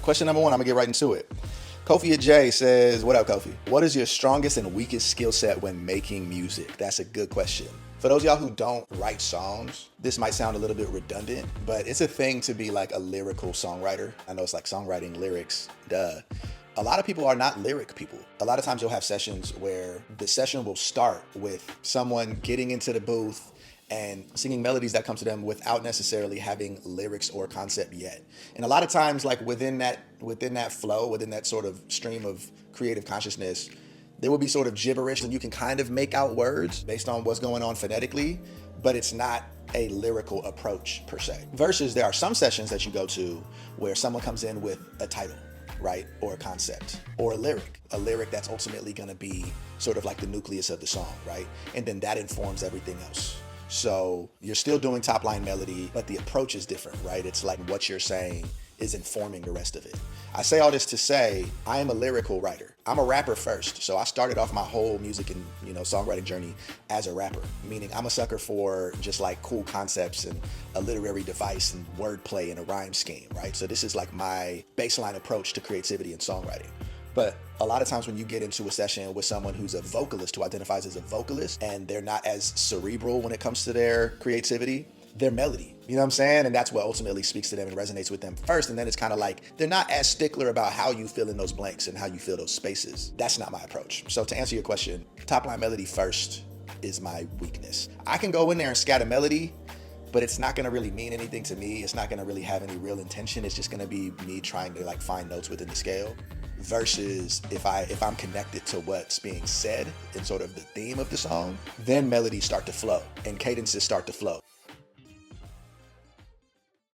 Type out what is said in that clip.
question number one, I'm gonna get right into it. Kofi J says, what up, Kofi? What is your strongest and weakest skill set when making music? That's a good question. For those of y'all who don't write songs, this might sound a little bit redundant, but it's a thing to be like a lyrical songwriter. I know it's like songwriting lyrics, duh. A lot of people are not lyric people. A lot of times you'll have sessions where the session will start with someone getting into the booth and singing melodies that come to them without necessarily having lyrics or concept yet. And a lot of times, like within that flow, within that sort of stream of creative consciousness, there will be sort of gibberish and you can kind of make out words based on what's going on phonetically, but it's not a lyrical approach per se. Versus there are some sessions that you go to where someone comes in with a title, right? Or a concept, or a lyric that's ultimately gonna be sort of like the nucleus of the song, right? And then that informs everything else. So you're still doing top line melody, but the approach is different, right? It's like what you're saying is informing the rest of it. I say all this to say, I am a lyrical writer. I'm a rapper first. So I started off my whole music and songwriting journey as a rapper, meaning I'm a sucker for just like cool concepts and a literary device and wordplay and a rhyme scheme, right? So this is like my baseline approach to creativity and songwriting. But a lot of times when you get into a session with someone who's a vocalist, who identifies as a vocalist, and they're not as cerebral when it comes to their creativity, their melody, you know what I'm saying? And that's what ultimately speaks to them and resonates with them first. And then it's kind of like, they're not as stickler about how you fill in those blanks and how you fill those spaces. That's not my approach. So to answer your question, top line melody first is my weakness. I can go in there and scatter melody, but it's not gonna really mean anything to me. It's not gonna really have any real intention. It's just gonna be me trying to like find notes within the scale. Versus if I'm connected to what's being said and sort of the theme of the song, then melodies start to flow and cadences start to flow.